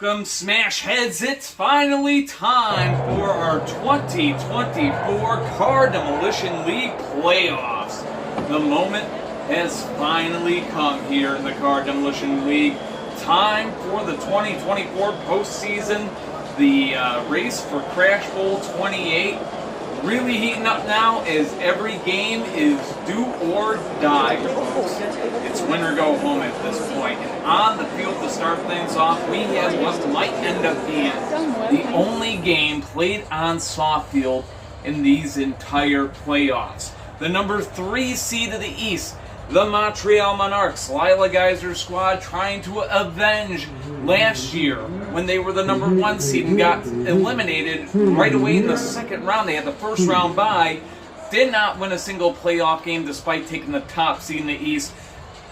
Welcome, Smash Heads. It's finally time for our 2024 Car Demolition League playoffs. The moment has finally come here in the Car Demolition League. Time for the 2024 postseason. The race for Crash Bowl 28 really heating up now as every game is do or die, folks. It's win or go home at this point. And on the field to start things off, we have what might end up being the only game played on soft field in these entire playoffs. The number 3 seed of the East, the Montreal Monarques, Lila Geyser's squad, trying to avenge last year when they were the number 1 seed and got eliminated right away in the second round. They had the first round bye, did not win a single playoff game despite taking the top seed in the East.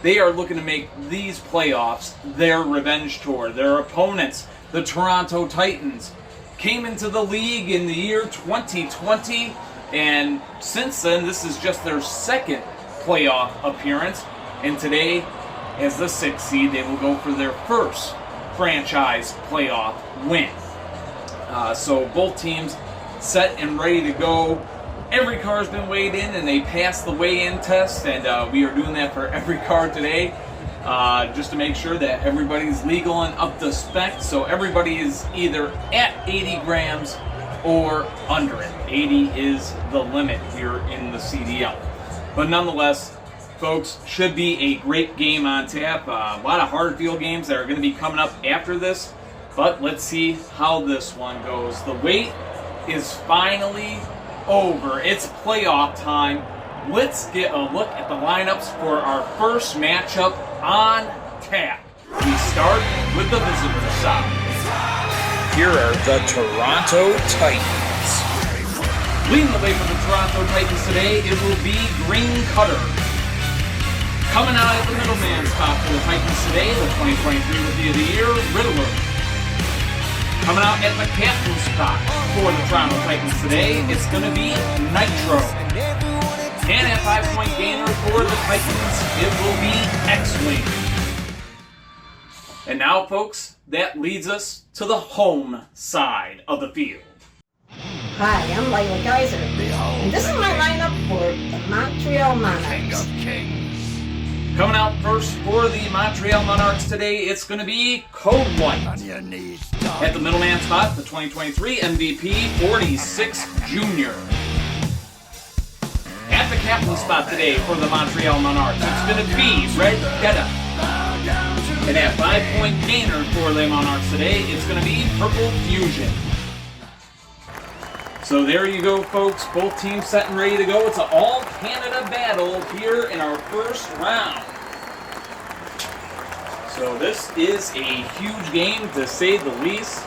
They are looking to make these playoffs their revenge tour. Their opponents, the Toronto Titans, came into the league in the year 2020, and since then this is just their second playoff appearance, and today as the 6th seed they will go for their first franchise playoff win. So both teams set and ready to go. Every car has been weighed in and they passed the weigh-in test, and we are doing that for every car today just to make sure that everybody's legal and up to spec. So everybody is either at 80 grams or under it. 80 is the limit here in the CDL. But nonetheless, folks, should be a great game on tap. A lot of hard field games that are going to be coming up after this. But let's see how this one goes. The wait is finally over. It's playoff time. Let's get a look at the lineups for our first matchup on tap. We start with the visitor side. Here are the Toronto Titans. Leading the way for the Toronto Titans today, it will be Green Cutter. Coming out at the middleman spot for the Titans today, the 2023 Rookie of the Year, Riddler. Coming out at the captain spot for the Toronto Titans today, it's going to be Nitro. And at 5-point gainer for the Titans, it will be X-Wing. And now, folks, that leads us to the home side of the field. Hi, I'm Lila Geyser, and this is my lineup for the Montreal Monarques. Coming out first for the Montreal Monarques today, it's going to be Code White. At the middleman spot, the 2023 MVP, 46 Jr. At the captain spot today for the Montreal Monarques, it's going to be Red Geta. And at 5-point gainer for the Monarques today, it's going to be Purple Fusion. So there you go, folks. Both teams set and ready to go. It's an all-Canada battle here in our first round. So this is a huge game, to say the least,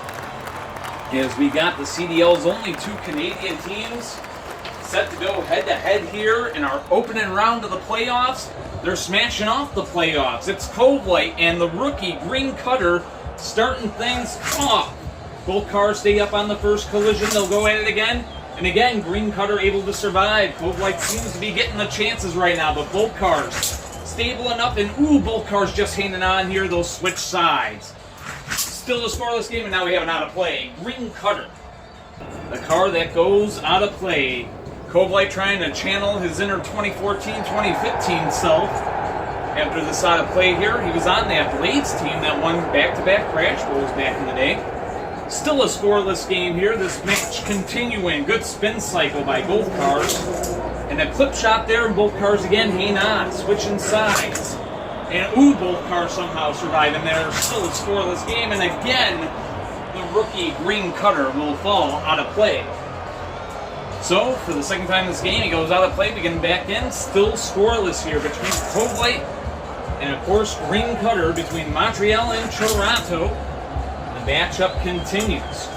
as we got the CDL's only 2 Canadian teams set to go head-to-head here in our opening round of the playoffs. They're smashing off the playoffs. It's Cold White and the rookie Green Cutter starting things off. Both cars stay up on the first collision. They'll go at it again. And again, Green Cutter able to survive. Cold White seems to be getting the chances right now, but both cars stable enough. And ooh, both cars just hanging on here. They'll switch sides. Still a scoreless game, and now we have an out of play. Green Cutter, the car that goes out of play. Cold White trying to channel his inner 2014-2015 self. After this out of play here, he was on that Blades team that won back-to-back Crash Bowls back in the day. Still a scoreless game here. This match continuing. Good spin cycle by both cars. And a clip shot there, and both cars again hang on, switching sides. And ooh, both cars somehow surviving there. Still a scoreless game, and again, the rookie Green Cutter will fall out of play. So, for the second time in this game, he goes out of play, beginning back in. Still scoreless here between Cold White and, of course, Green Cutter between Montreal and Toronto. Matchup continues.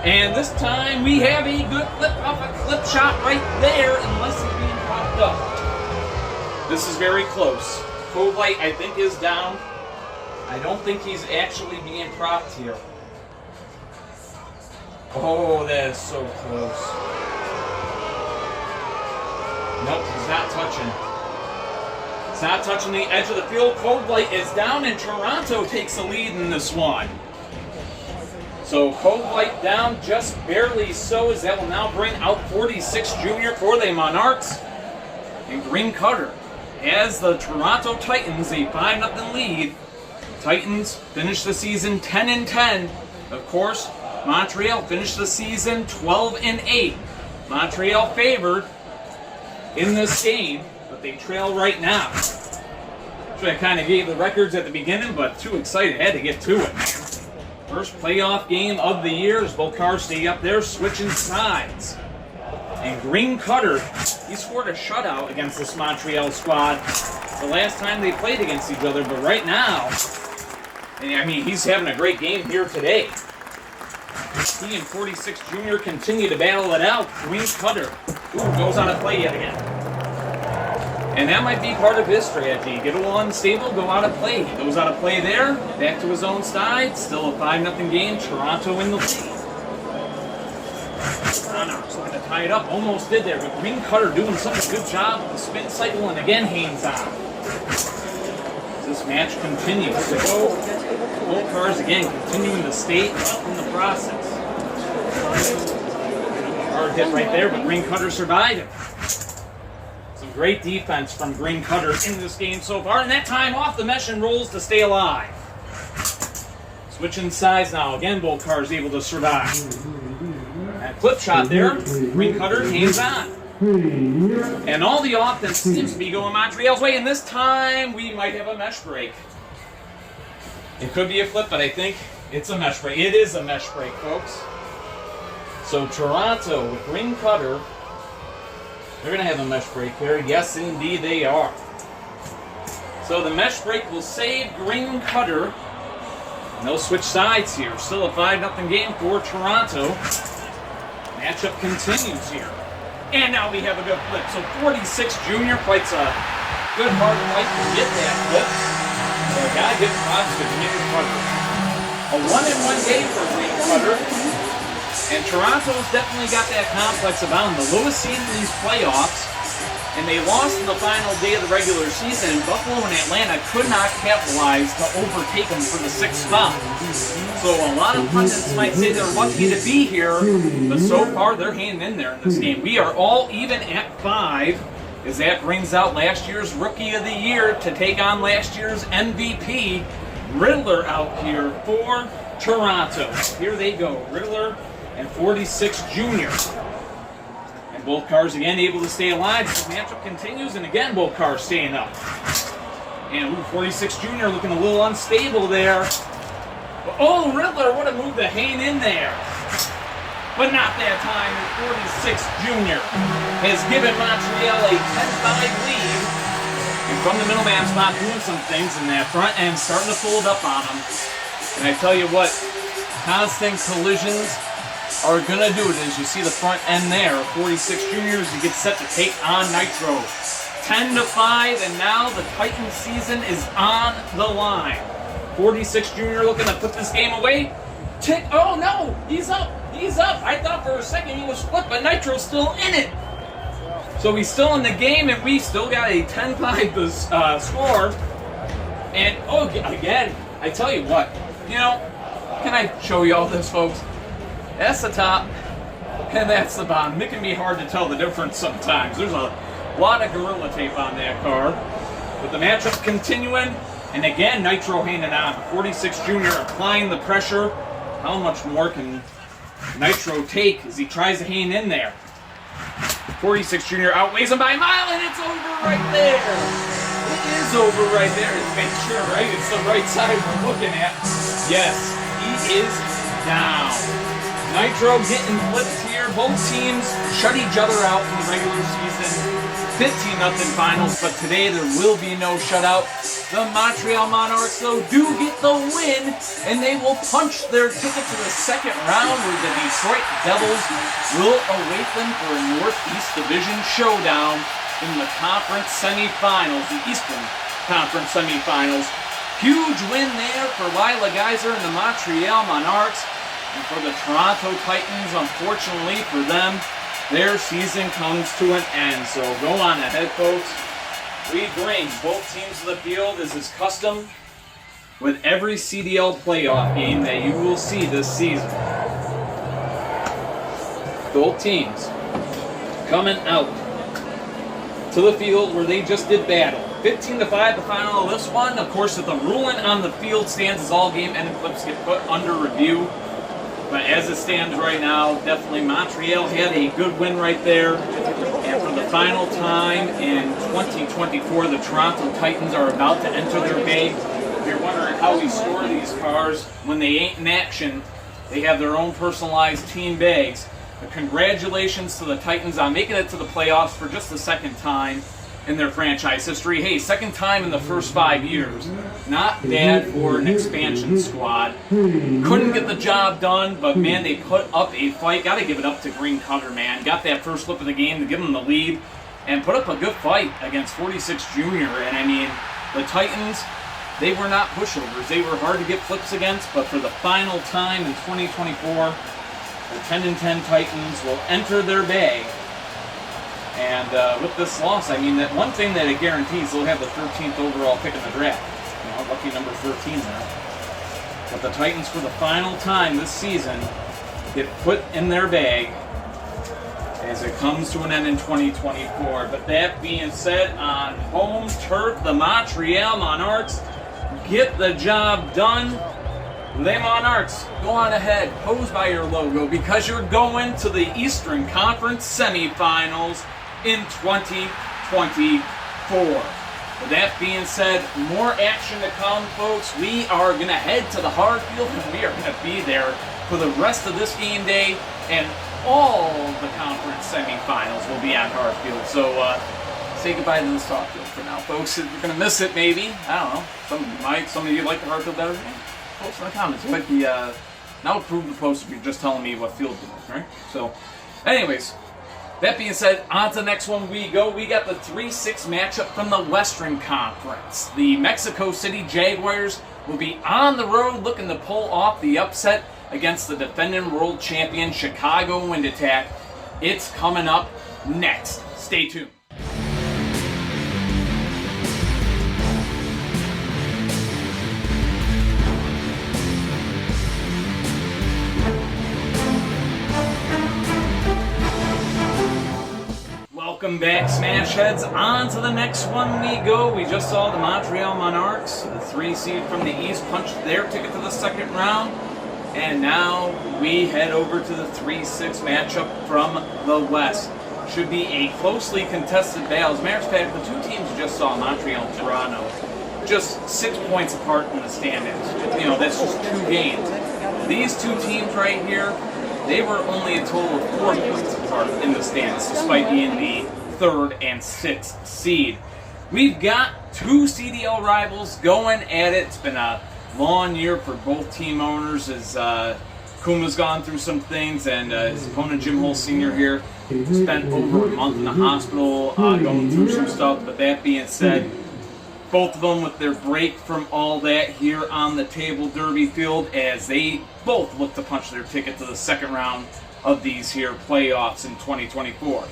And this time we have a good clip off a clip shot right there, unless it's being popped up. This is very close. Cold White, I think, is down. I don't think he's actually being propped here. Oh, that is so close. Nope, he's not touching. It's not touching the edge of the field. Cold Light is down, and Toronto takes the lead in this one. So Cold Light down just barely so, as that will now bring out 46 Junior for the Monarques. And Green Cutter has the Toronto Titans a 5-0 lead. Titans finish the season 10-10. Of course, Montreal finished the season 12-8. Montreal favored in this game, but they trail right now. So I kind of gave the records at the beginning, but too excited, had to get to it. First playoff game of the year as both cars stay up there switching sides. And Green Cutter, he scored a shutout against this Montreal squad the last time they played against each other, but right now, I mean, he's having a great game here today. He and 46 Junior continue to battle it out. Green Cutter, goes on a play yet again. And that might be part of his strategy. Get a little unstable, go out of play. He goes out of play there, back to his own side. Still a 5-0 game. Toronto in the lead. Monarques looking to tie it up. Almost did there, but Green Cutter doing such a good job with the spin cycle, and again, Haynes on. This match continues. So both cars again continuing to stay up in the process. Hard hit right there, but Green Cutter survived. Some great defense from Green Cutter in this game so far, and that time off the mesh and rolls to stay alive. Switching sides now. Again, both cars able to survive. That flip shot there. Green Cutter hands on. And all the offense seems to be going Montreal's way, and this time we might have a mesh break. It could be a flip, but I think it's a mesh break. It is a mesh break, folks. So Toronto with Green Cutter, they're going to have a mesh break here. Yes, indeed they are. So the mesh break will save Green Cutter. And they'll switch sides here. Still a 5-0 game for Toronto. Matchup continues here. And now we have a good flip. So 46 Junior fights a good hard fight to get that flip. So I gotta give props to Green Cutter. A 1-1 game for Green Cutter. And Toronto's definitely got that complex about them. The lowest seed in these playoffs. And they lost in the final day of the regular season. Buffalo and Atlanta could not capitalize to overtake them for the 6th spot. So a lot of pundits might say they're lucky to be here, but so far they're hanging in there in this game. We are all even at 5, as that brings out last year's Rookie of the Year to take on last year's MVP, Riddler, out here for Toronto. Here they go, Riddler and 46 Junior. And both cars again able to stay alive. The matchup continues, and again both cars staying up. And 46 Junior looking a little unstable there. Oh, Riddler, what a move to hang in there. But not that time. 46 Junior has given Montreal a 10-5 lead. And from the middleman spot, doing some things in that front end, starting to fold up on them. And I tell you what, constant collisions are going to do it. As you see the front end there, 46 Juniors, you get set to take on Nitro. 10-5, and now the Titan season is on the line. 46 Junior looking to put this game away. Oh no, he's up. He's up. I thought for a second he was flipped, but Nitro's still in it. So he's still in the game, and we still got a 10-5 score. And oh, again, I tell you what, you know, can I show you all this, folks? That's the top, and that's the bottom. It can be hard to tell the difference sometimes. There's a lot of Gorilla Tape on that car. But the matchup continuing, and again, Nitro hanging on. 46 Junior applying the pressure. How much more can Nitro take as he tries to hang in there? 46 Junior outweighs him by a mile, and it's over right there. It is over right there. Let's make sure, right? It's the right side we're looking at. Yes, he is down. Nitro getting flipped here. Both teams shut each other out in the regular season. 15-0 finals, but today there will be no shutout. The Montreal Monarques, though, do get the win, and they will punch their ticket to the second round, where the Detroit Devils will await them for a Northeast Division showdown in the conference semifinals, the Eastern Conference semifinals. Huge win there for Lila Geyser and the Montreal Monarques. And for the Toronto Titans, unfortunately for them, their season comes to an end. So go on ahead, folks. We bring both teams to the field as is custom with every CDL playoff game that you will see this season. Both teams coming out to the field where they just did battle. 15-5 the final of this one. Of course, if the ruling on the field stands as all game ending clips get put under review. But as it stands right now, definitely Montreal had a good win right there. And for the final time in 2024, the Toronto Titans are about to enter their bag. If you're wondering how we score these cars, when they ain't in action, they have their own personalized team bags. But congratulations to the Titans on making it to the playoffs for just the second time in their franchise history. Hey, second time in the first 5 years. Not bad for an expansion squad. Couldn't get the job done, but man, they put up a fight. Got to give it up to Green Cutter, man. Got that first flip of the game to give them the lead and put up a good fight against 46 Junior. And I mean, the Titans, they were not pushovers. They were hard to get flips against, but for the final time in 2024, the 10-10 Titans will enter their bag. And with this loss, I mean, that one thing that it guarantees, they'll have the 13th overall pick in the draft. You know, lucky number 13 there. But the Titans, for the final time this season, get put in their bag as it comes to an end in 2024. But that being said, on home turf, the Montreal Monarques get the job done. Les Monarques, go on ahead, pose by your logo, because you're going to the Eastern Conference semifinals in 2024. With that being said, more action to come, folks. We are going to head to the hard field, and we are going to be there for the rest of this game day, and all the conference semifinals will be on hard field. So say goodbye to the soft field for now, folks. If you're going to miss it, maybe. I don't know. Some of you like the hard field better. Post in the comments. It might be, now approve the post if you're just telling me what field to like, right? So, anyways, that being said, on to the next one we go. We got the 3-6 matchup from the Western Conference. The Mexico City Jaguars will be on the road looking to pull off the upset against the defending world champion Chicago Wind Attack. It's coming up next. Stay tuned. Welcome back, Smash Heads. On to the next one we go. We just saw the Montreal Monarques, the 3 seed from the East, punch their ticket to the second round. And now we head over to the 3-6 matchup from the West. Should be a closely contested battle. As a matter of fact, the two teams you just saw, Montreal and Toronto, just 6 points apart in the standings. You know, that's just 2 games. These two teams right here, they were only a total of 4 points apart in the standings, despite being the 3rd and 6th seed. We've got 2 CDL rivals going at it. It's been a long year for both team owners as Kuma's gone through some things, and his opponent Jim Hull Sr. here spent over a month in the hospital going through some stuff. But that being said, both of them with their break from all that here on the Table Derby field as they both look to punch their ticket to the second round of these here playoffs in 2024.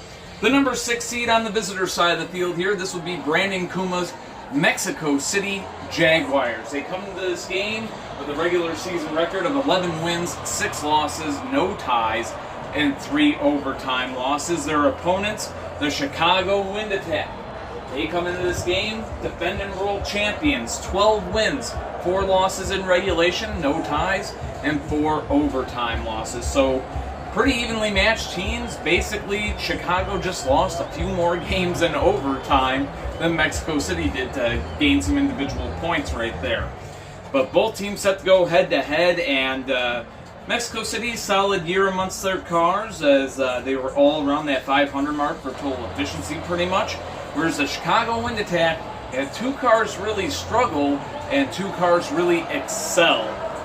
The number 6 seed on the visitor side of the field here, this will be Brandon Kuma's Mexico City Jaguars. They come into this game with a regular season record of 11 wins, 6 losses, no ties, and 3 overtime losses. Their opponents, the Chicago Wind Attack. They come into this game defending world champions, 12 wins, 4 losses in regulation, no ties, and 4 overtime losses. So pretty evenly matched teams. Basically, Chicago just lost a few more games in overtime than Mexico City did to gain some individual points right there. But both teams set to go head-to-head, and Mexico City's solid year amongst their cars as they were all around that 500 mark for total efficiency pretty much. Whereas the Chicago Wind Attack had 2 cars really struggle and 2 cars really excel.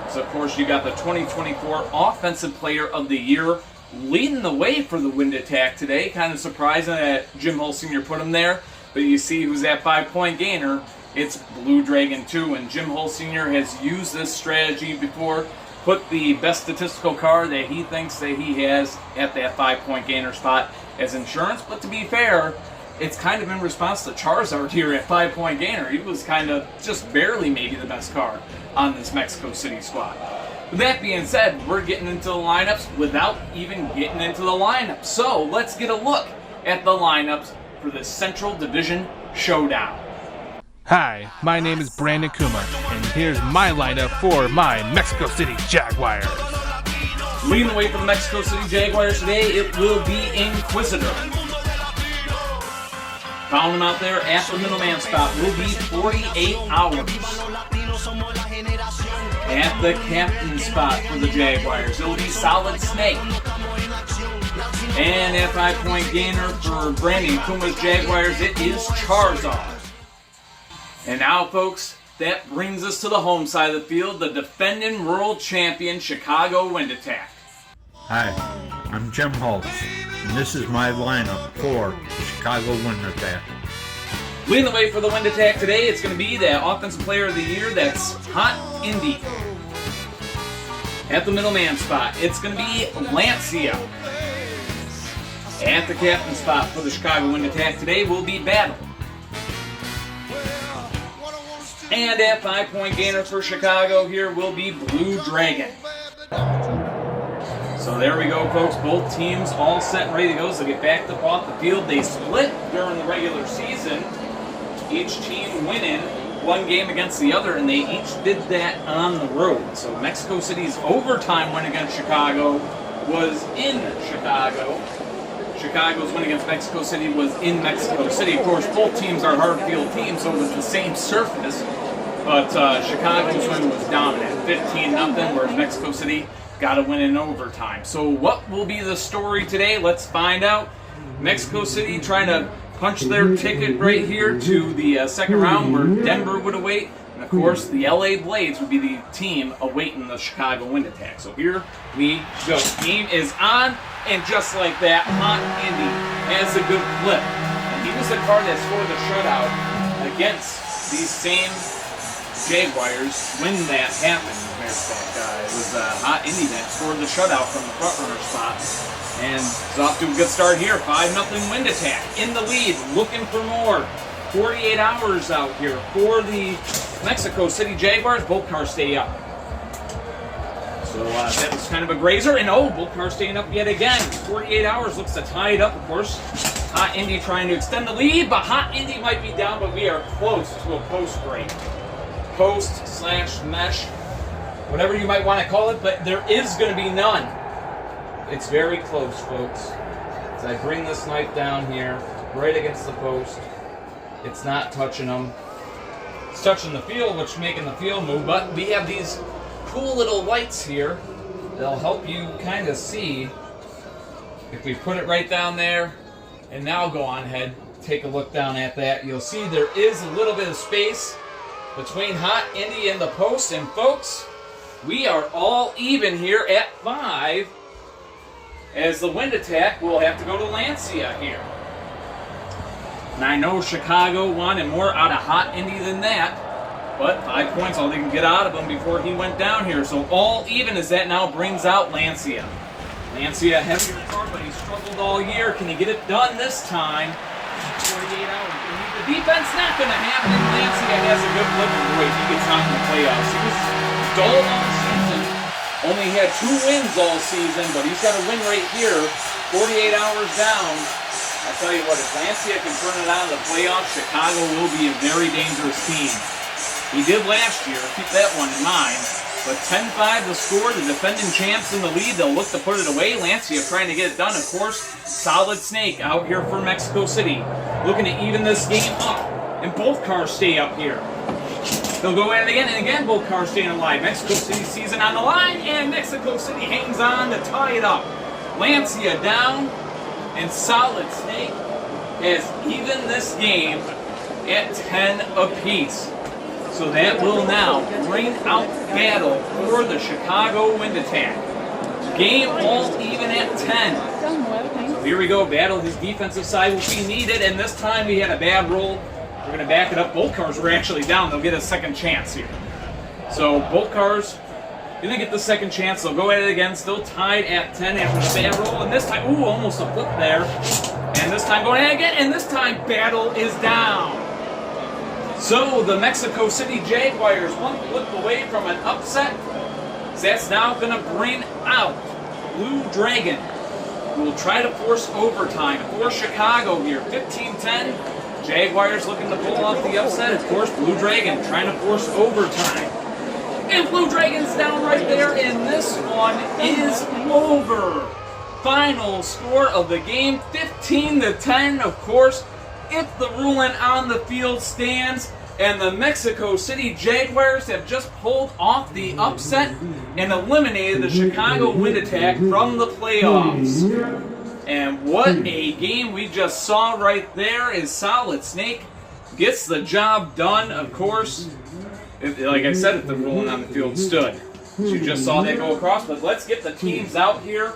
So, of course, you got the 2024 Offensive Player of the Year leading the way for the Wind Attack today. Kind of surprising that Jim Hull Sr. put him there. But you see who's that 5-point gainer. It's Blue Dragon 2. And Jim Hull Sr. has used this strategy before. Put the best statistical car that he thinks that he has at that 5-point gainer spot as insurance. But to be fair, it's kind of in response to Charizard here at 5-point gainer. He was kind of just barely maybe the best card on this Mexico City squad. With that being said, we're getting into the lineups without even getting into the lineups. So let's get a look at the lineups for the Central Division Showdown. Hi, my name is Brandon Kuma, and here's my lineup for my Mexico City Jaguars. Leading the way for the Mexico City Jaguars today, it will be Inquisitor. Found him out there at the middleman spot will be 48 hours. At the captain spot for the Jaguars, it will be Solid Snake. And at 5-point gainer for Brandon Kuma's Jaguars, it is Charizard. And now, folks, that brings us to the home side of the field, the defending world champion Chicago Wind Attack. Hi, I'm Jim Holtz, and this is my lineup for the Chicago Wind Attack. Leading the way for the Wind Attack today, it's going to be the Offensive Player of the Year, that's Hot Indy. At the middleman spot, it's going to be Lancia. At the captain spot for the Chicago Wind Attack today will be Battle. And at 5-point gainer for Chicago here will be Blue Dragon. So there we go, folks. Both teams all set and ready to go. So get back up off the field. They split during the regular season. Each team winning one game against the other, and they each did that on the road. So Mexico City's overtime win against Chicago was in Chicago. Chicago's win against Mexico City was in Mexico City. Of course, both teams are hard field teams, so it was the same surface. But Chicago's win was dominant, 15-0, whereas Mexico City got a win in overtime. So what will be the story today? Let's find out. Mexico City trying to punch their ticket right here to the second round where Denver would await. And of course, the LA Blades would be the team awaiting the Chicago Wind Attack. So here we go. Game is on, and just like that, Hot Indy has a good flip. And he was the card that scored the shutout against these same Jaguars when that happened. It was Hot Indy that scored the shutout from the front runner spot. And it's off to a good start here. 5-0 Wind Attack in the lead, looking for more. 48 hours out here for the Mexico City Jaguars. Both cars stay up. So that was kind of a grazer. And both cars staying up yet again. 48 hours looks to tie it up, of course. Hot Indy trying to extend the lead, but Hot Indy might be down, but we are close to a post break. Post/mesh, whatever you might want to call it, but there is going to be none. It's very close, folks. As I bring this knife down here, right against the post, it's not touching them. It's touching the field, which is making the field move, but we have these cool little lights here that'll help you kind of see. If we put it right down there, and now go on ahead, take a look down at that, you'll see there is a little bit of space between Hot Indy and the post, and folks, we are all even here at 5. As the Wind Attack will have to go to Lancia here. And I know Chicago wanted more out of Hot Indy than that, but 5 points, all they can get out of him before he went down here. So all even as that now brings out Lancia. Lancia heavier card, but he struggled all year. Can he get it done this time? 48 hours. The defense not going to happen. Lancia has a good flip of the way he gets out in the playoffs. He was dull all season. Only had 2 wins all season, but he's got a win right here. 48 hours down. I tell you what, if Lancia can turn it on in the playoffs, Chicago will be a very dangerous team. He did last year. Keep that one in mind. But 10-5 the score. The defending champs in the lead. They'll look to put it away. Lancia trying to get it done. Of course, Solid Snake out here for Mexico City. Looking to even this game up. And both cars stay up here. They'll go at it again, and again, both cars staying alive. Mexico City season on the line, and Mexico City hangs on to tie it up. Lancia down, and Solid Snake has even this game at 10 apiece. So that will now bring out battle for the Chicago Wind Attack. Game all even at 10. So here we go, battle. His defensive side will be needed, and this time we had a bad roll. We're going to back it up. Both cars were actually down. They'll get a second chance here. So both cars going to get the second chance. They'll go at it again. Still tied at 10 after the bad roll. And this time, almost a flip there. And this time going in again, and this time battle is down. So the Mexico City Jaguars, one flip away from an upset. That's now going to bring out Blue Dragon, who will try to force overtime for Chicago here. 15-10. Jaguars looking to pull off the upset. Of course, Blue Dragon trying to force overtime. And Blue Dragon's down right there, and this one is over. Final score of the game, 15-10. Of course, if the ruling on the field stands, and the Mexico City Jaguars have just pulled off the upset and eliminated the Chicago Wind Attack from the playoffs. And what a game we just saw right there is Solid Snake gets the job done, of course. Like I said, if the ruling on the field stood. You just saw that go across, but let's get the teams out here.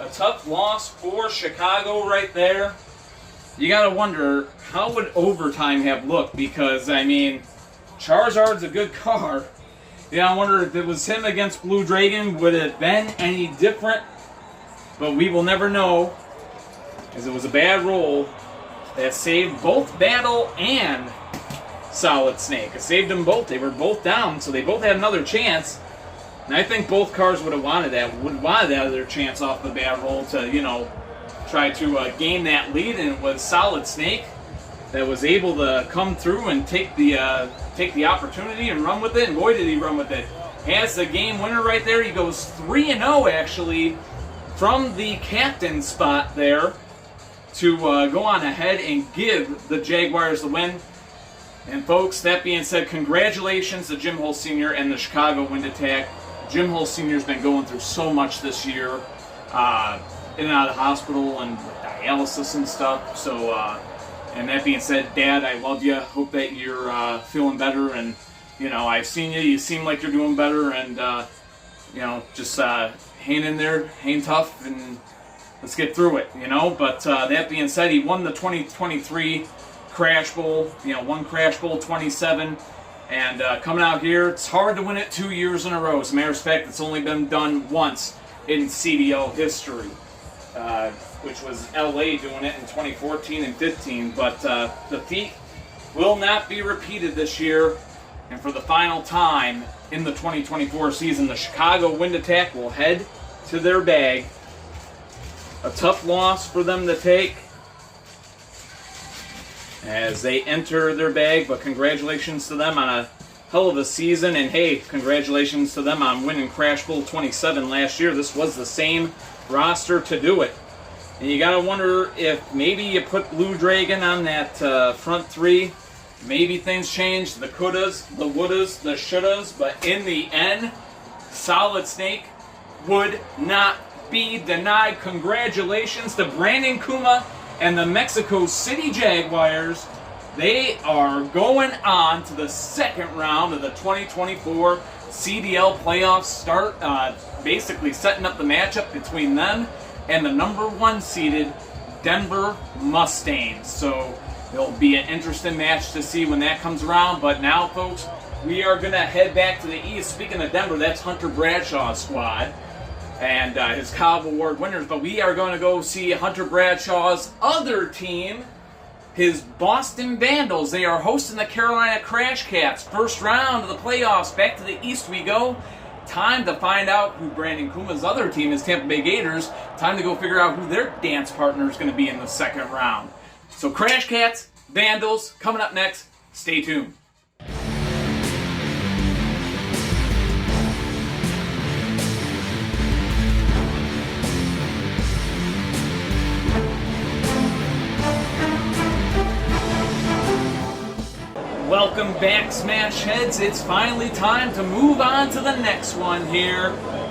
A tough loss for Chicago right there. You gotta wonder, how would overtime have looked? Because, I mean, Charizard's a good card. I wonder if it was him against Blue Dragon, would it have been any different? But we will never know, as it was a bad roll that saved both Battle and Solid Snake. It saved them both. They were both down, so they both had another chance. And I think both cars would have wanted that other chance off the bad roll to, try to gain that lead. And it was Solid Snake that was able to come through and take the opportunity and run with it. And boy, did he run with it. Has the game winner right there. He goes 3-0 actually from the captain spot there to go on ahead and give the Jaguars the win. And folks, that being said, congratulations to Jim Hull Sr. and the Chicago Wind Attack. Jim Hull Sr.'s been going through so much this year, in and out of the hospital and with dialysis and stuff. So, and that being said, Dad, I love you. Hope that you're feeling better. And, I've seen you. You seem like you're doing better. And, just hang in there, hang tough, and let's get through it, But that being said, he won the 2023 Crash Bowl, one Crash Bowl 27. And coming out here, it's hard to win it 2 years in a row. As a matter of fact, it's only been done once in CDL history, which was LA doing it in 2014 and 15. But the feat will not be repeated this year. And for the final time in the 2024 season, the Chicago Wind Attack will head to their bag. A tough loss for them to take as they enter their bag, but congratulations to them on a hell of a season, and hey, congratulations to them on winning Crash Bowl 27 last year. This was the same roster to do it. And you gotta wonder if maybe you put Blue Dragon on that front three, maybe things change, the couldas, the wouldas, the shouldas, but in the end, Solid Snake would not be denied. Congratulations to Brandon Kuma and the Mexico City Jaguars. They are going on to the second round of the 2024 CDL playoffs start, basically setting up the matchup between them and the number 1 seeded Denver Mustangs. So it'll be an interesting match to see when that comes around. But now, folks, we are going to head back to the east. Speaking of Denver, that's Hunter Bradshaw's squad and his Cobb Award winners. But we are going to go see Hunter Bradshaw's other team, his Boston Vandals. They are hosting the Carolina Crash Cats. First round of the playoffs. Back to the east we go. Time to find out who Brandon Kuma's other team is, Tampa Bay Gators. Time to go figure out who their dance partner is going to be in the second round. So Crash Cats, Vandals, coming up next. Stay tuned. Welcome back, Smash Heads. It's finally time to move on to the next one here.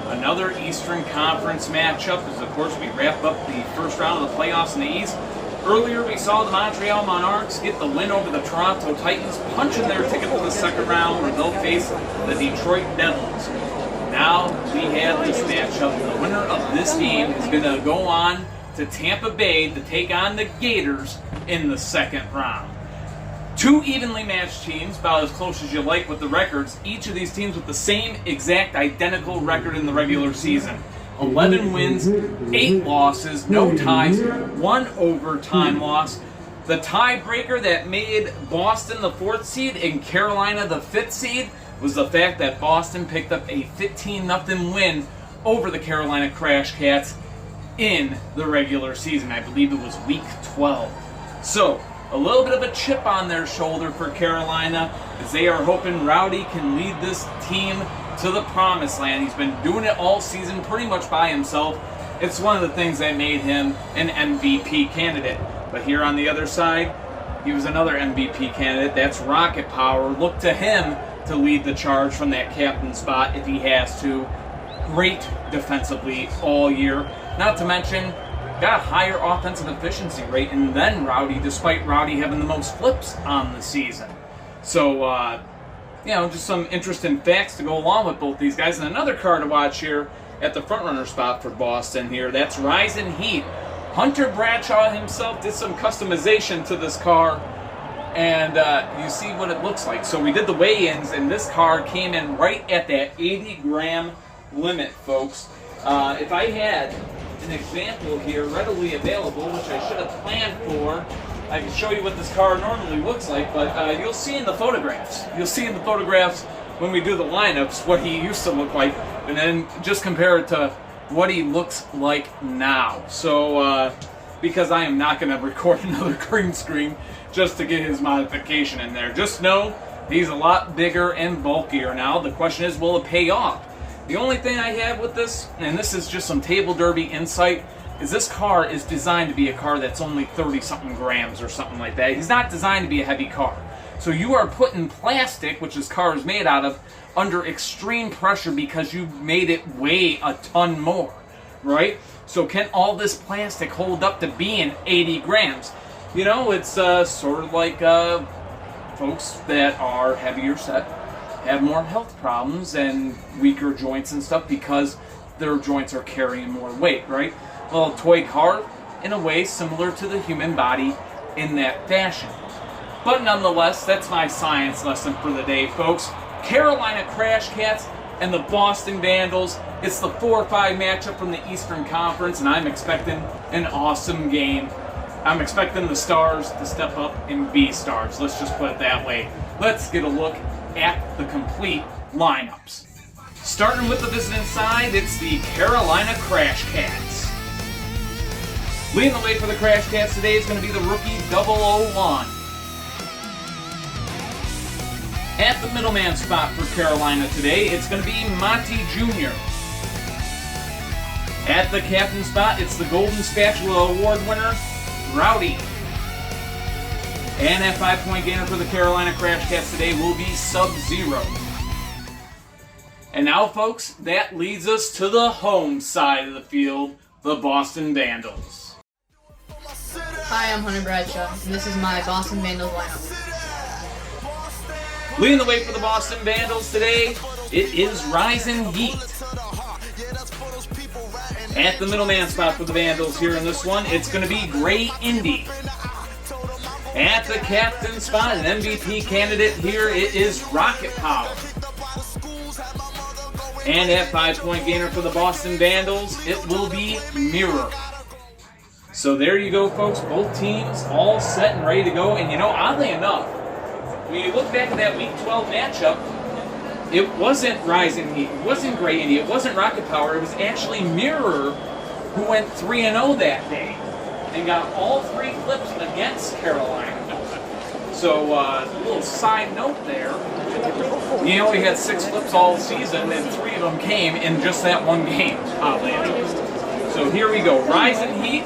Another Eastern Conference matchup as, of course, we wrap up the first round of the playoffs in the East. Earlier, we saw the Montreal Monarques get the win over the Toronto Titans, punching their ticket to the second round where they'll face the Detroit Devils. Now we have this matchup. The winner of this game is going to go on to Tampa Bay to take on the Gators in the second round. Two evenly matched teams, about as close as you like with the records. Each of these teams with the same exact identical record in the regular season. 11 wins, 8 losses, no ties, 1 overtime loss. The tiebreaker that made Boston the 4th seed and Carolina the 5th seed was the fact that Boston picked up a 15-0 win over the Carolina Crash Cats in the regular season. I believe it was week 12. So, a little bit of a chip on their shoulder for Carolina as they are hoping Rowdy can lead this team to the promised land. He's been doing it all season pretty much by himself. It's one of the things that made him an MVP candidate. But here on the other side, he was another MVP candidate. That's Rocket Power. Look to him to lead the charge from that captain spot if he has to. Great defensively all year. Not to mention, got a higher offensive efficiency rate and then Rowdy, despite Rowdy having the most flips on the season. So, just some interesting facts to go along with both these guys. And another car to watch here at the front runner spot for Boston here. That's Rising Heat. Hunter Bradshaw himself did some customization to this car, and you see what it looks like. So we did the weigh-ins, and this car came in right at that 80-gram limit, folks. If I had an example here readily available, which I should have planned for, I can show you what this car normally looks like, but you'll see in the photographs. You'll see in the photographs when we do the lineups what he used to look like, and then just compare it to what he looks like now. So, because I am not going to record another green screen just to get his modification in there. Just know he's a lot bigger and bulkier now. The question is, will it pay off? The only thing I have with this, and this is just some table derby insight, is this car is designed to be a car that's only 30-something grams or something like that. He's not designed to be a heavy car. So you are putting plastic, which this car is made out of, under extreme pressure because you made it weigh a ton more, right? So can all this plastic hold up to being 80 grams? You know, it's sort of like folks that are heavier set have more health problems and weaker joints and stuff because their joints are carrying more weight, right? Well, a toy car, in a way, similar to the human body in that fashion. But nonetheless, that's my science lesson for the day, folks. Carolina Crash Cats and the Boston Vandals. It's the 4-5 matchup from the Eastern Conference, and I'm expecting an awesome game. I'm expecting the Stars to step up and be Stars. Let's just put it that way. Let's get a look at the complete lineups. Starting with the visiting side, it's the Carolina Crash Cats. Leading the way for the Crash Cats today is going to be the rookie 001. At the middleman spot for Carolina today, it's going to be Monty Jr. At the captain spot, it's the Golden Spatula Award winner, Rowdy. And at 5-point gainer for the Carolina Crash Cats today will be Sub-Zero. And now, folks, that leads us to the home side of the field, the Boston Vandals. Hi, I'm Hunter Bradshaw, and this is my Boston Vandals lineup. Leading the way for the Boston Vandals today, it is Rising Heat. At the middleman spot for the Vandals here in this one, it's going to be Gray Indy. At the captain spot, an MVP candidate here, it is Rocket Power. And at 5-point gainer for the Boston Vandals, it will be Mirror. So there you go, folks. Both teams all set and ready to go. And you know, oddly enough, when you look back at that Week 12 matchup, it wasn't Rising Heat, it wasn't Gray Indy, it wasn't Rocket Power, it was actually Mirror who went 3-0 that day and got all 3 flips against Carolina. So, a little side note there, he only had 6 flips all season and 3 of them came in just that one game, oddly enough. So here we go, Rising Heat.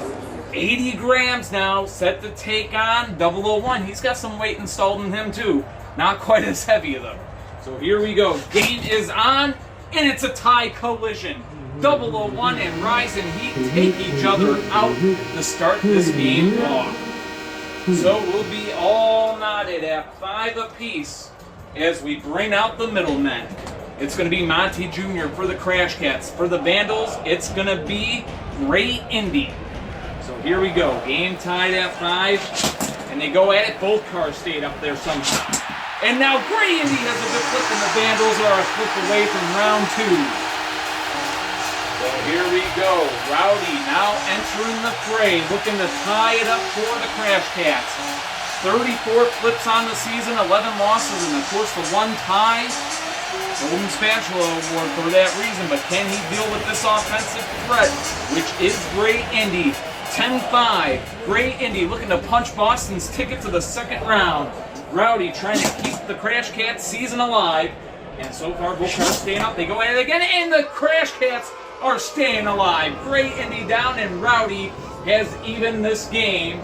80 grams now, set to take on 001. He's got some weight installed in him too. Not quite as heavy though. So here we go. Game is on, and it's a tie collision. 001 and Rising Heat take each other out to start this game off. So we'll be all knotted at 5 apiece as we bring out the middlemen. It's going to be Monty Jr. for the Crash Cats. For the Vandals, it's going to be Gray Indy. So here we go, game tied at 5, and they go at it, both cars stayed up there somehow. And now Gray Indy has a good flip, and the Vandals are a flip away from round 2. So here we go. Rowdy now entering the fray, looking to tie it up for the Crash Cats. 34 flips on the season, 11 losses, and of course the one tie. Golden Spatula Award for that reason, but can he deal with this offensive threat, which is Great Indy? 10-5. Great Indy looking to punch Boston's ticket to the second round. Rowdy trying to keep the Crash Cats season alive. And so far, both cars staying up. They go at it again, and the Crash Cats are staying alive. Great Indy down, and Rowdy has even this game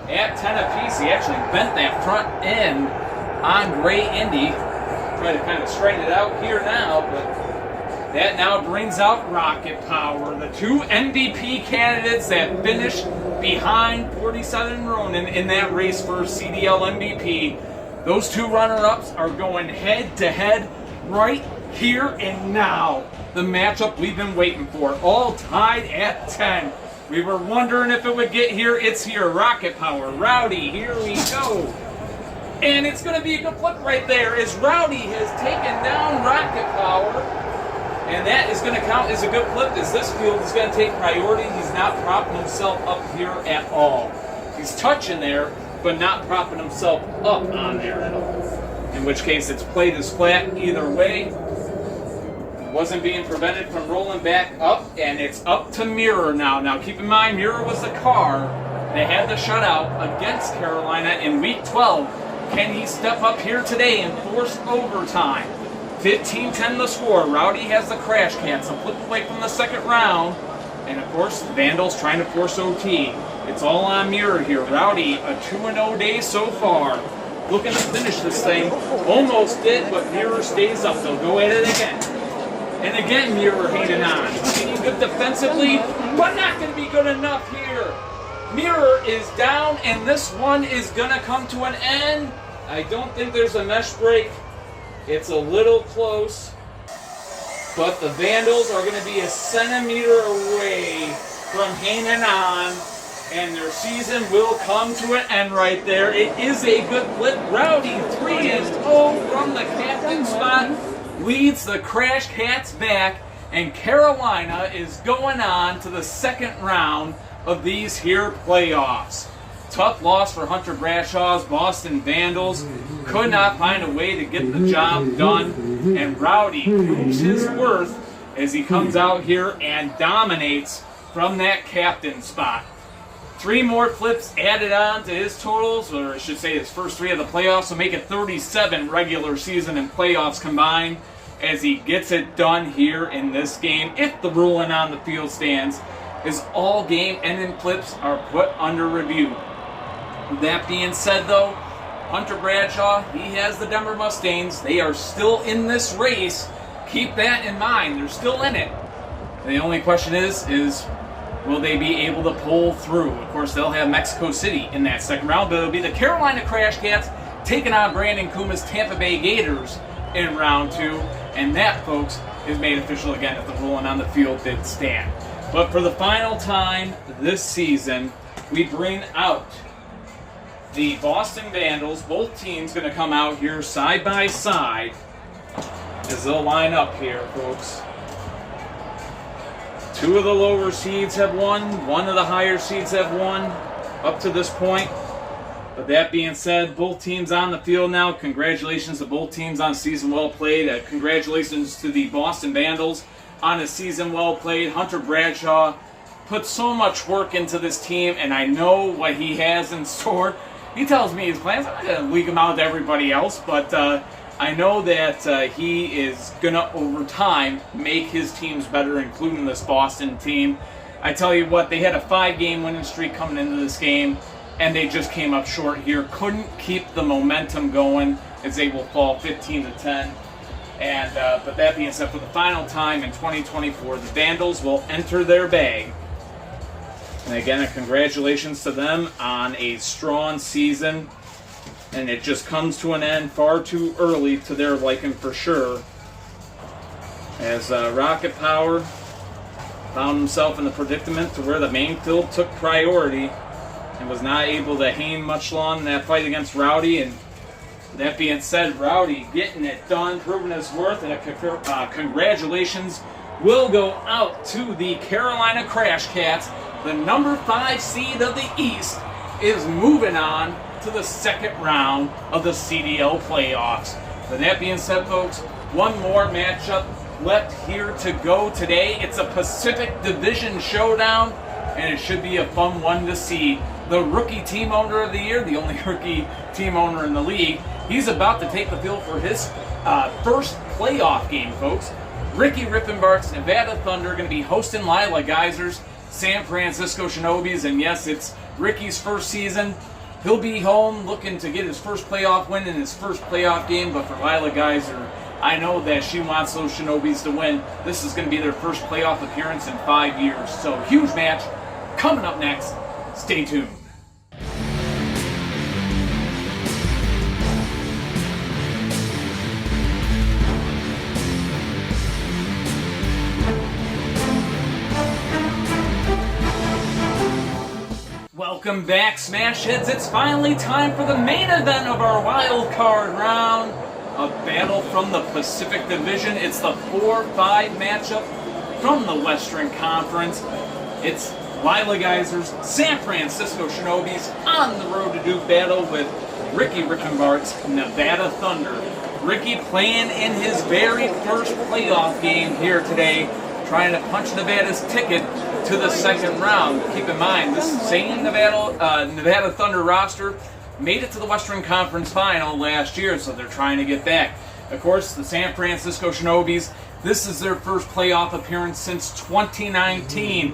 at 10 apiece. He actually bent that front end on Great Indy. Try to kind of straighten it out here now, but that now brings out Rocket Power. The two MVP candidates that finished behind 47 Ronin in that race for CDL MVP. Those two runner-ups are going head-to-head right here and now. The matchup we've been waiting for, all tied at 10. We were wondering if it would get here. It's here. Rocket Power, Rowdy, here we go. And it's going to be a good flip right there as Rowdy has taken down Rocket Power. And that is going to count as a good flip as this field is going to take priority. He's not propping himself up here at all. He's touching there, but not propping himself up on there at all. In which case it's played as flat either way. Wasn't being prevented from rolling back up, and it's up to Mirror now. Now keep in mind, Mirror was the car that had the shutout against Carolina in Week 12. Can he step up here today and force overtime? 15-10 the score. Rowdy has the Crash Cats, a flip away from the second round. And of course, Vandals trying to force OT. It's all on Mirror here. Rowdy, a 2-0 day so far. Looking to finish this thing. Almost did, but Mirror stays up. They'll go at it again. And again, Mirror hanging on. Being good defensively, but not going to be good enough here. Mirror is down, and this one is going to come to an end. I don't think there's a mesh break. It's a little close. But the Vandals are going to be a centimeter away from hanging on, and their season will come to an end right there. It is a good flip. Rowdy 3-0 from the captain spot. Leads the Crash Cats back, and Carolina is going on to the second round of these here playoffs. Tough loss for Hunter Bradshaw's Boston Vandals. Could not find a way to get the job done, and Rowdy proves his worth as he comes out here and dominates from that captain spot. 3 more flips added on to his totals, or I should say his first 3 of the playoffs, will make it 37 regular season and playoffs combined as he gets it done here in this game. If the ruling on the field stands, is all game-ending flips are put under review. That being said, though, Hunter Bradshaw, he has the Denver Mustangs. They are still in this race. Keep that in mind. They're still in it. The only question is will they be able to pull through? Of course, they'll have Mexico City in that second round, but it'll be the Carolina Crash Cats taking on Brandon Kuma's Tampa Bay Gators in round 2. And that, folks, is made official again if the ruling on the field did stand. But for the final time this season, we bring out the Boston Vandals. Both teams going to come out here side by side as they'll line up here, folks. 2 of the lower seeds have won. 1 of the higher seeds have won up to this point. But that being said, both teams on the field now. Congratulations to both teams on season well played. Congratulations to the Boston Vandals on a season well played. Hunter Bradshaw put so much work into this team, and I know what he has in store. He tells me his plans. I'm not going to leak them out to everybody else, but I know that he is going to, over time, make his teams better, including this Boston team. I tell you what, they had a 5-game winning streak coming into this game, and they just came up short here. Couldn't keep the momentum going as they will fall 15-10. And but that being said, for the final time in 2024, the Vandals will enter their bag. And again, congratulations to them on a strong season. And it just comes to an end far too early to their liking for sure. As Rocket Power found himself in the predicament to where the main field took priority and was not able to hang much long in that fight against Rowdy. And that being said, Rowdy getting it done, proving his worth, and congratulations will go out to the Carolina Crash Cats. The number 5 seed of the East is moving on to the second round of the CDL playoffs. With that being said, folks, one more matchup left here to go today. It's a Pacific Division showdown, and it should be a fun one to see. The rookie team owner of the year, the only rookie team owner in the league, he's about to take the field for his first playoff game, folks. Ricky Riffenbark's Nevada Thunder going to be hosting Lila Geysers, San Francisco Shinobis, and yes, it's Ricky's first season. He'll be home looking to get his first playoff win in his first playoff game, but for Lila Geyser, I know that she wants those Shinobis to win. This is going to be their first playoff appearance in 5 years. So, huge match coming up next. Stay tuned. Welcome back, Smash Hits. It's finally time for the main event of our wild card round. A battle from the Pacific Division. It's the 4-5 matchup from the Western Conference. It's Lila Geysers, San Francisco Shinobis on the road to do battle with Ricky Riffenbark's Nevada Thunder. Ricky playing in his very first playoff game here today, trying to punch Nevada's ticket to the second round. Keep in mind, this same Nevada Thunder roster made it to the Western Conference Final last year, so they're trying to get back. Of course, the San Francisco Shinobis, this is their first playoff appearance since 2019.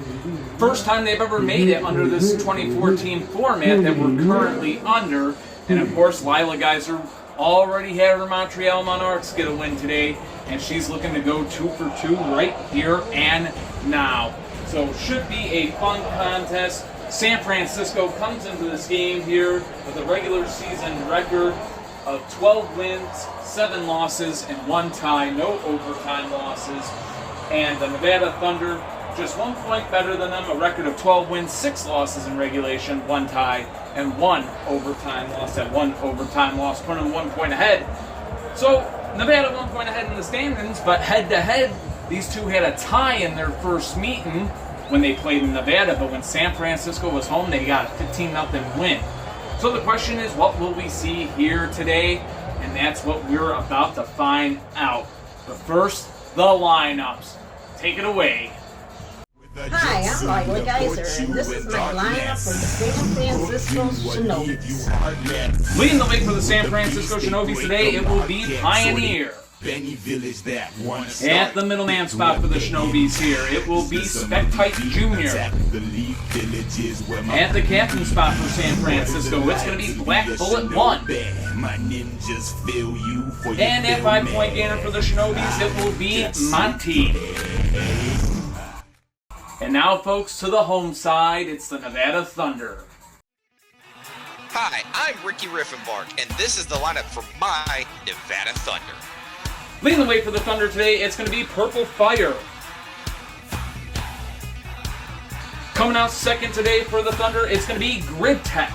First time they've ever made it under this 2014 format that we're currently under. And of course, Lila Geyser already had her Montreal Monarques get a win today, and she's looking to go 2 for 2 right here and now. So should be a fun contest. San Francisco comes into this game here with a regular season record of 12 wins, 7 losses, and 1 tie, no overtime losses. And the Nevada Thunder, just 1 point better than them, a record of 12 wins, 6 losses in regulation, 1 tie, and 1 overtime loss. That 1 overtime loss put them 1 point ahead. So Nevada 1 point ahead in the standings, but head-to-head, these two had a tie in their first meeting when they played in Nevada, but when San Francisco was home, they got a 15-0 win. So the question is, what will we see here today? And that's what we're about to find out. But first, the lineups. Take it away. Hi, I'm Lila Geyser, and this is my lineup for the San Francisco Shinobis. Leading the way for the San Francisco Shinobis today, it will be Pioneer. At the middleman spot for the Shinobis here, it will be Spectite Jr. At the captain spot for San Francisco, it's going to be Black Bullet 1. And at 5-point gainer for the Shinobis, it will be Monty. And now, folks, to the home side, it's the Nevada Thunder. Hi, I'm Ricky Riffenbark, and this is the lineup for my Nevada Thunder. Leading the way for the Thunder today, it's going to be Purple Fire. Coming out second today for the Thunder, it's going to be Grid Tech.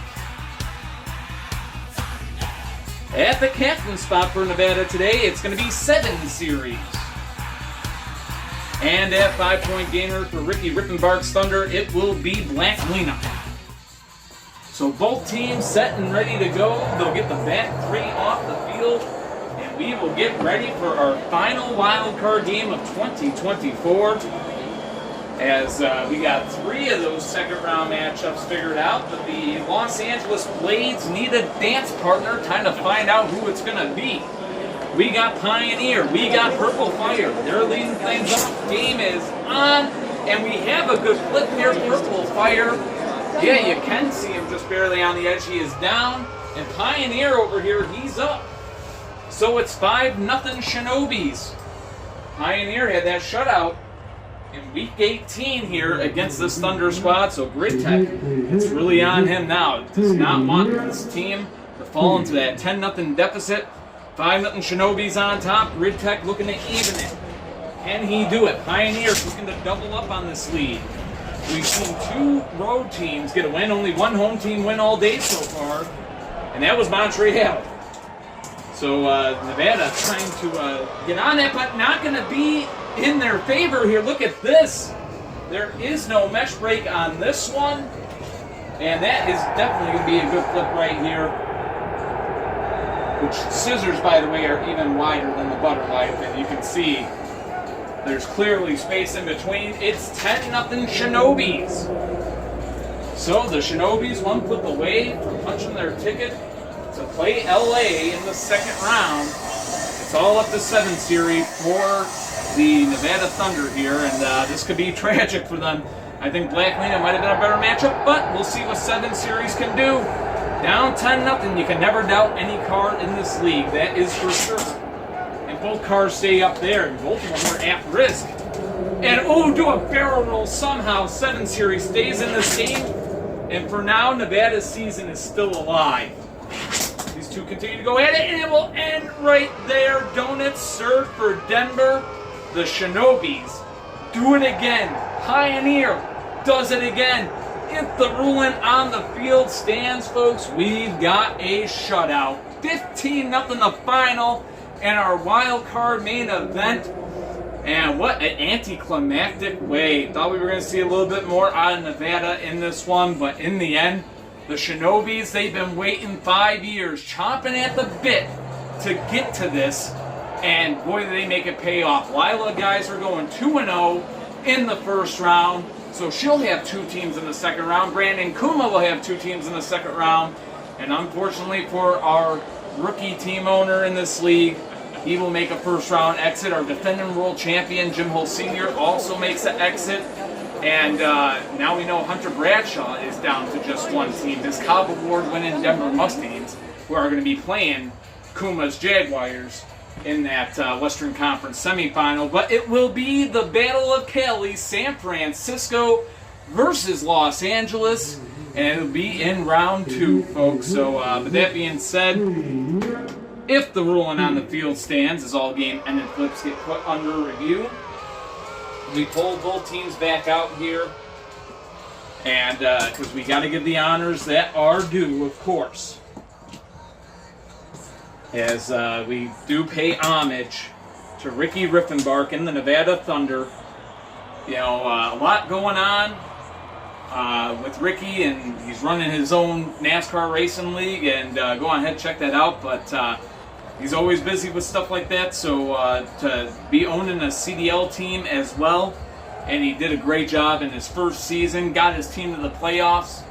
At the captain spot for Nevada today, it's going to be 7 Series. And at 5-point gainer for Ricky Riffenbark's Thunder, it will be Black Lena. So both teams set and ready to go. They'll get the back 3 off the field, and we will get ready for our final wild card game of 2024. As we got 3 of those second round matchups figured out, but the Los Angeles Blades need a dance partner, time to find out who it's going to be. We got Pioneer, we got Purple Fire, they're leading things up, game is on, and we have a good flip here. Purple Fire, yeah, you can see him just barely on the edge, he is down, and Pioneer over here, he's up. So it's 5-0 Shinobis. Pioneer had that shutout in week 18 here against this Thunder squad, so Grid Tech, it's really on him now. Does not want this team to fall into that 10-0 deficit. 5-0 Shinobis on top, Grid Tech looking to even it. Can he do it? Pioneers looking to double up on this lead. We've seen 2 road teams get a win, only 1 home team win all day so far, and that was Montreal. So Nevada trying to get on that, but not going to be in their favor here. Look at this. There is no mesh brake on this one. And that is definitely going to be a good flip right here. Which scissors, by the way, are even wider than the butter knife. And you can see there's clearly space in between. It's 10-0 Shinobis. So the Shinobis, one flip away from punching their ticket to play LA in the second round. It's all up to 7 series for the Nevada Thunder here, and this could be tragic for them. I think Black Lena might have been a better matchup, but we'll see what 7 series can do. Down 10-0, you can never doubt any card in this league, that is for sure. And both cars stay up there, and both of them are at risk. And oh, do a barrel roll somehow. 7 series stays in this game, and for now, Nevada's season is still alive. These two continue to go at it, and it will end right there. Donuts served for Denver. The Shinobis do it again. Pioneer does it again. If the ruling on the field stands, folks, we've got a shutout. 15-0 the final in our wild card main event. And what an anticlimactic way. Thought we were going to see a little bit more out of Nevada in this one, but in the end, the Shinobis, they've been waiting 5 years, chomping at the bit to get to this. And boy, did they make it pay off. Lila guys are going 2-0 in the first round. So she'll have 2 teams in the second round. Brandon Kuma will have 2 teams in the second round. And unfortunately for our rookie team owner in this league, he will make a first round exit. Our defending world champion, Jim Hull Sr., also makes an exit. And now we know Hunter Bradshaw is down to just 1 team. This Cobb Award winning Denver Mustangs, who are going to be playing Kuma's Jaguars in that Western Conference semifinal. But it will be the Battle of Cali, San Francisco versus Los Angeles, and it'll be in round 2, folks. So, with that being said, if the ruling on the field stands, as all game ended flips get put under review, we pull both teams back out here, and because we got to give the honors that are due, of course, as we do pay homage to Ricky Riffenbark and the Nevada Thunder. You know, a lot going on with Ricky, and he's running his own NASCAR racing league, and go on ahead, check that out. But he's always busy with stuff like that, so to be owning a CDL team as well, and he did a great job in his first season, got his team to the playoffs.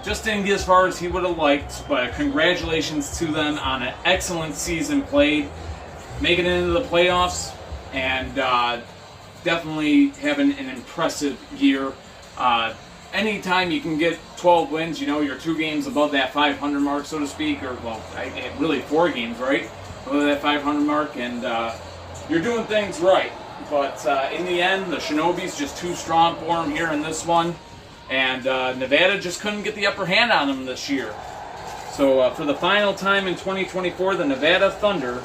Just didn't get as far as he would have liked, but congratulations to them on an excellent season played, making it into the playoffs, and definitely having an impressive year. Anytime you can get 12 wins, you know, you're 2 games above that 500 mark, so to speak, or, well, really 4 games, right? Above that 500 mark, and you're doing things right. But in the end, the Shinobis just too strong for them here in this one. And Nevada just couldn't get the upper hand on them this year. So for the final time in 2024, the Nevada Thunder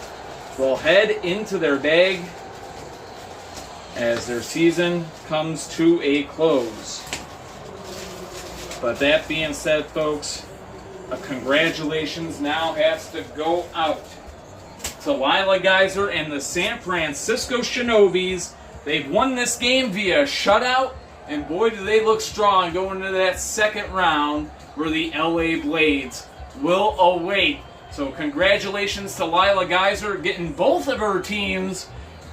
will head into their bag as their season comes to a close. But that being said, folks, congratulations now has to go out to Lila Geyser and the San Francisco Shinobis. They've won this game via shutout. And boy, do they look strong going into that second round where the LA Blades will await. So congratulations to Lila Geyser getting both of her teams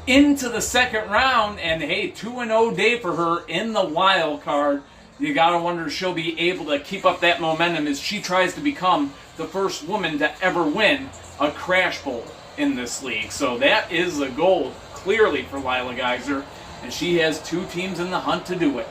into the second round. And hey, 2-0 day for her in the wild card. You gotta wonder if she'll be able to keep up that momentum as she tries to become the first woman to ever win a Crash Bowl in this league. So that is the goal, clearly, for Lila Geyser. And she has 2 teams in the hunt to do it.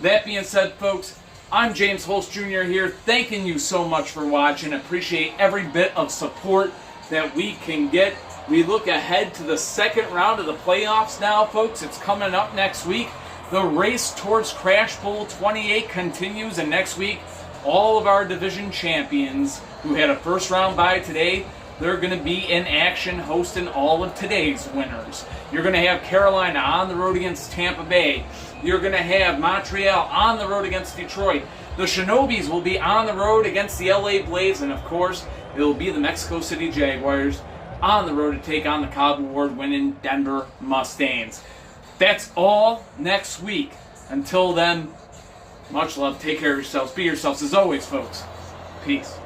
That being said, folks, I'm James Holst Jr. here, thanking you so much for watching. Appreciate every bit of support that we can get. We look ahead to the second round of the playoffs now, folks. It's coming up next week. The race towards Crash Bowl 28 continues, and next week, all of our division champions who had a first round bye today, they're going to be in action hosting all of today's winners. You're going to have Carolina on the road against Tampa Bay. You're going to have Montreal on the road against Detroit. The Shinobis will be on the road against the LA Blades. And of course, it will be the Mexico City Jaguars on the road to take on the Cobb Award winning Denver Mustangs. That's all next week. Until then, much love. Take care of yourselves. Be yourselves as always, folks. Peace.